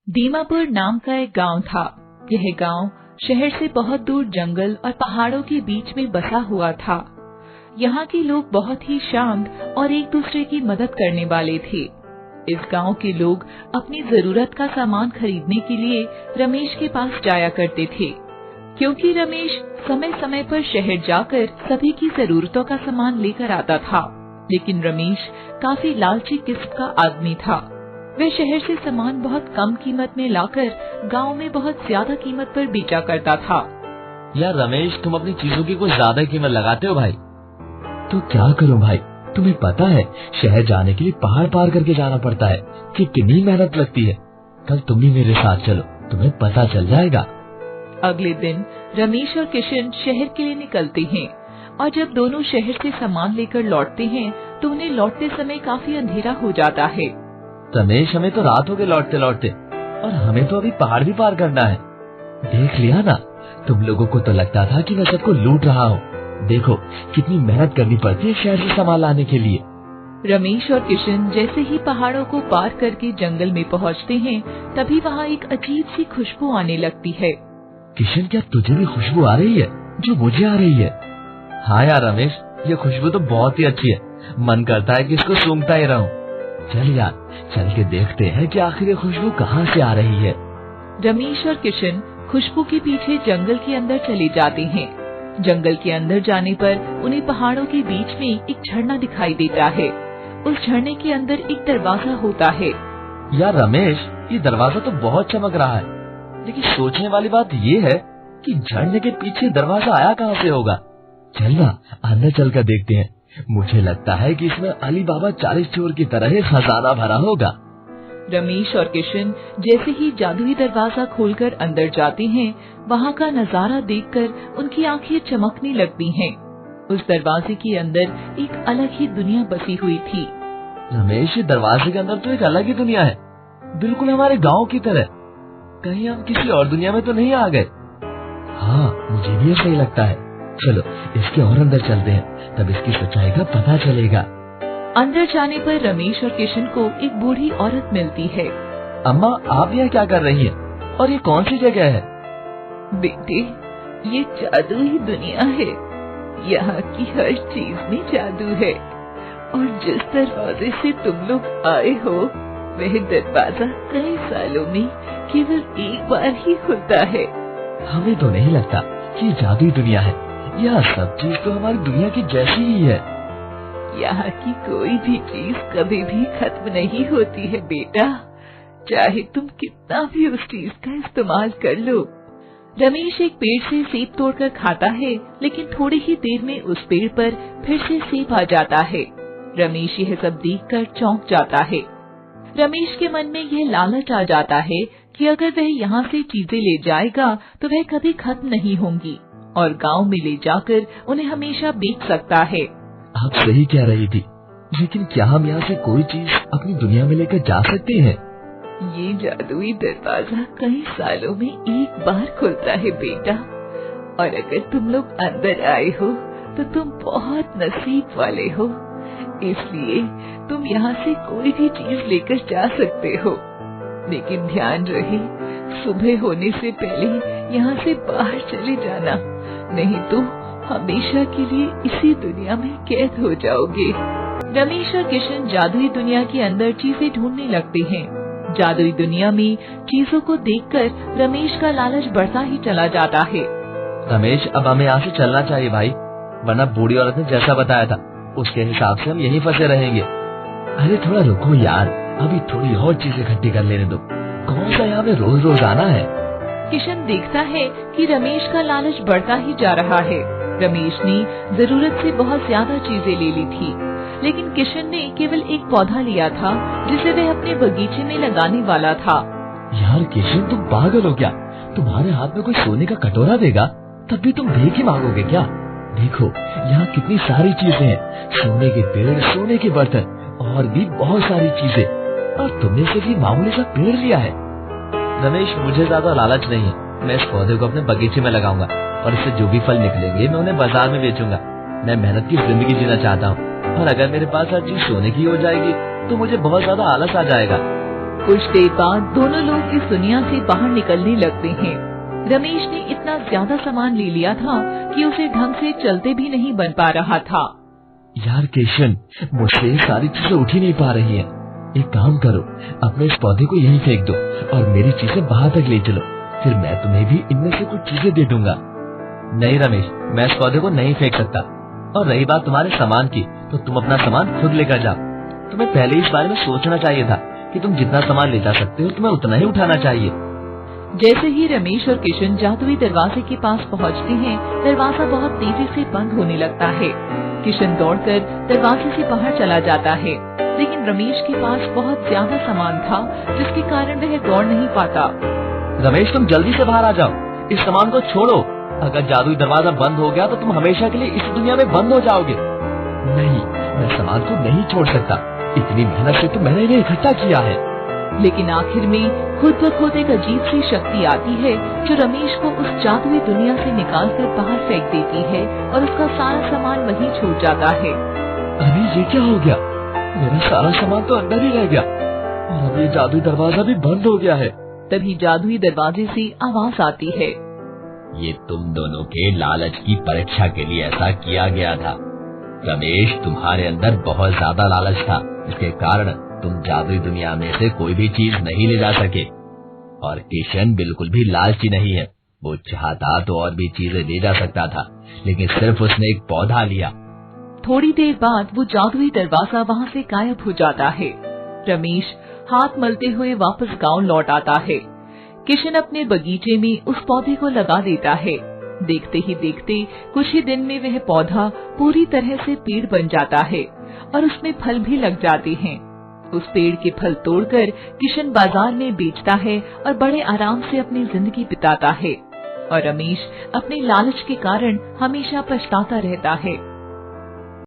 दीमापुर नाम का एक गांव था। यह गांव शहर से बहुत दूर जंगल और पहाड़ों के बीच में बसा हुआ था। यहाँ के लोग बहुत ही शांत और एक दूसरे की मदद करने वाले थे। इस गांव के लोग अपनी जरूरत का सामान खरीदने के लिए रमेश के पास जाया करते थे, क्योंकि रमेश समय समय पर शहर जाकर सभी की जरूरतों का सामान लेकर आता था। लेकिन रमेश काफी लालची किस्म का आदमी था। वह शहर से सामान बहुत कम कीमत में लाकर गांव में बहुत ज्यादा कीमत पर बेचा करता था। यार रमेश, तुम अपनी चीजों की कुछ ज्यादा कीमत लगाते हो भाई। तो क्या करूं भाई, तुम्हें पता है शहर जाने के लिए पहाड़ पार करके जाना पड़ता है कि कितनी मेहनत लगती है। कल तुम भी मेरे साथ चलो, तुम्हें पता चल जाएगा। अगले दिन रमेश और किशन शहर के लिए निकलते हैं और जब दोनों शहर से सामान लेकर लौटते हैं तो उन्हें लौटते समय काफी अंधेरा हो जाता है। रमेश, हमें तो रात हो गई लौटते लौटते, और हमें तो अभी पहाड़ भी पार करना है। देख लिया ना, तुम लोगों को तो लगता था कि मैं सबको लूट रहा हूँ। देखो कितनी मेहनत करनी पड़ती है शहर से सामान लाने के लिए। रमेश और किशन जैसे ही पहाड़ों को पार करके जंगल में पहुँचते हैं तभी वहाँ एक अजीब सी खुशबू आने लगती है। किशन, क्या तुझे भी खुशबू आ रही है जो मुझे आ रही है? हाँ यार रमेश, ये खुशबू तो बहुत ही अच्छी है। मन करता है कि इसको सूंघता ही रहूं। चल यार, चल के देखते हैं कि आखिर ये खुशबू कहाँ से आ रही है। रमेश और किशन खुशबू के पीछे जंगल के अंदर चले जाते हैं। जंगल के अंदर जाने पर उन्हें पहाड़ों के बीच में एक झरना दिखाई देता है। उस झरने के अंदर एक दरवाजा होता है। यार रमेश, ये दरवाजा तो बहुत चमक रहा है, लेकिन सोचने वाली बात ये है कि झरने के पीछे दरवाजा आया कहाँ से होगा। चल ना, अंदर चल कर देखते हैं। मुझे लगता है कि इसमें अली बाबा 40 चोर की तरह ही खजाना भरा होगा। रमेश और किशन जैसे ही जादुई दरवाजा खोलकर अंदर जाते हैं, वहाँ का नजारा देखकर उनकी आंखें चमकने लगती हैं। उस दरवाजे के अंदर एक अलग ही दुनिया बसी हुई थी। रमेश, ये दरवाजे के अंदर तो एक अलग ही दुनिया है, बिल्कुल हमारे गाँव की तरह। कहीं हम किसी और दुनिया में तो नहीं आ गए? हाँ, मुझे भी ऐसा ही लगता है। चलो इसके और अंदर चलते हैं, तब इसकी सच्चाई का पता चलेगा। अंदर जाने पर रमेश और किशन को एक बूढ़ी औरत मिलती है। अम्मा, आप यहाँ क्या कर रही हैं? और ये कौन सी जगह है? बेटे, ये जादुई दुनिया है। यहाँ की हर चीज में जादू है, और जिस दरवाजे से तुम लोग आए हो वह दरवाजा कई सालों में केवल एक बार ही खुलता है। हमें तो नहीं लगता कि ये जादुई दुनिया है। यह सब चीज तो हमारी दुनिया की जैसी ही है। यहाँ की कोई भी चीज कभी भी खत्म नहीं होती है बेटा, चाहे तुम कितना भी उस चीज का इस्तेमाल कर लो। रमेश एक पेड़ से सेब तोड़कर खाता है, लेकिन थोड़ी ही देर में उस पेड़ पर फिर से सेब आ जाता है। रमेश यह सब देखकर चौंक जाता है। रमेश के मन में यह लालच आ जाता है कि अगर वह यहाँ से चीजें ले जाएगा तो वह कभी खत्म नहीं होंगी और गांव में ले जाकर उन्हें हमेशा बेच सकता है। आप सही कह रही थी, लेकिन क्या हम यहाँ से कोई चीज अपनी दुनिया में लेकर जा सकते हैं? ये जादुई दरवाजा कई सालों में एक बार खुलता है बेटा, और अगर तुम लोग अंदर आए हो तो तुम बहुत नसीब वाले हो। इसलिए तुम यहाँ से कोई भी चीज लेकर जा सकते हो, लेकिन ध्यान रहे सुबह होने से पहले यहाँ से बाहर चले जाना, नहीं तो हमेशा के लिए इसी दुनिया में कैद हो जाओगे। रमेश और किशन जादुई दुनिया के अंदर चीजें ढूंढने लगते हैं। जादुई दुनिया में चीजों को देखकर रमेश का लालच बढ़ता ही चला जाता है। रमेश, अब हमें यहाँ से चलना चाहिए भाई, वरना बूढ़ी औरत ने जैसा बताया था उसके हिसाब से हम यहीं फंसे रहेंगे। अरे थोड़ा रुको यार, अभी थोड़ी और चीजें इकट्ठी कर लेने दो। कौन सा यहाँ पे रोज रोज आना है? किशन देखता है कि रमेश का लालच बढ़ता ही जा रहा है। रमेश ने जरूरत से बहुत ज्यादा चीजें ले ली थी, लेकिन किशन ने केवल एक पौधा लिया था जिसे वह अपने बगीचे में लगाने वाला था। यार किशन, तुम पागल हो क्या? तुम्हारे हाथ में कोई सोने का कटोरा देगा तब भी तुम भीख ही मांगोगे क्या? देखो यहाँ कितनी सारी चीजें हैं, सोने के पेड़, सोने के बर्तन और भी बहुत सारी चीजें, और तुमने सिर्फ ये मामूली सा पेड़ लिया है। रमेश, मुझे ज्यादा लालच नहीं है। मैं इस पौधे को अपने बगीचे में लगाऊंगा और इससे जो भी फल निकलेंगे मैं उन्हें बाजार में बेचूंगा। मैं मेहनत की जिंदगी जीना चाहता हूँ, और अगर मेरे पास हर चीज सोने की हो जाएगी तो मुझे बहुत ज्यादा आलस आ जाएगा। कुछ देर बाद दोनों लोग इस दुनिया से बाहर निकलने लगते हैं। रमेश ने इतना ज्यादा सामान ले लिया था कि उसे ढंग से चलते भी नहीं बन पा रहा था। यार किशन, मुझसे सारी चीजें उठ ही नहीं पा रही हैं। एक काम करो, अपने इस पौधे को यहीं फेंक दो और मेरी चीजें बाहर तक ले चलो, फिर मैं तुम्हें भी इनमें से कुछ चीजें दे दूंगा। नहीं रमेश, मैं इस पौधे को नहीं फेंक सकता। और रही बात तुम्हारे सामान की, तो तुम अपना सामान खुद लेकर जाओ। तुम्हें पहले इस बारे में सोचना चाहिए था कि तुम जितना सामान ले जा सकते हो तुम्हें उतना ही उठाना चाहिए। जैसे ही रमेश और किशन जादुई दरवाजे के पास पहुंचते हैं, दरवाजा बहुत तेजी से बंद होने लगता है। किशन दौड़कर दरवाजे से बाहर चला जाता है, लेकिन रमेश के पास बहुत ज्यादा सामान था जिसके कारण वह दौड़ नहीं पाता। रमेश, तुम जल्दी से बाहर आ जाओ, इस सामान को छोड़ो। अगर जादुई दरवाजा बंद हो गया तो तुम हमेशा के लिए इस दुनिया में बंद हो जाओगे। नहीं, मैं सामान को नहीं छोड़ सकता। इतनी मेहनत से तो मैंने इन्हें इकट्ठा किया है। लेकिन आखिर में खुद ब खुद एक अजीब सी शक्ति आती है जो रमेश को उस जादुई दुनिया से निकालकर बाहर फेंक देती है और उसका सारा सामान वहीं छूट जाता है। अरे ये क्या हो गया? मेरा सारा सामान तो अंदर ही रह गया और अब ये जादुई दरवाजा भी बंद हो गया है। तभी जादुई दरवाजे से आवाज आती है, ये तुम दोनों के लालच की परीक्षा के लिए ऐसा किया गया था। रमेश, तुम्हारे अंदर बहुत ज्यादा लालच था, इसके कारण तुम जादुई दुनिया में से कोई भी चीज नहीं ले जा सके। और किशन बिल्कुल भी लालची नहीं है, वो चाहता तो और भी चीजें ले जा सकता था, लेकिन सिर्फ उसने एक पौधा लिया। थोड़ी देर बाद वो जादुई दरवाजा वहाँ से गायब हो जाता है। रमेश हाथ मलते हुए वापस गांव लौट आता है। किशन अपने बगीचे में उस पौधे को लगा देता है। देखते ही देखते कुछ ही दिन में वह पौधा पूरी तरह से पेड़ बन जाता है और उसमें फल भी लग जाते हैं। उस पेड़ के फल तोड़कर किशन बाजार में बेचता है और बड़े आराम से अपनी जिंदगी बिताता है। और रमेश अपने लालच के कारण हमेशा पछताता रहता है।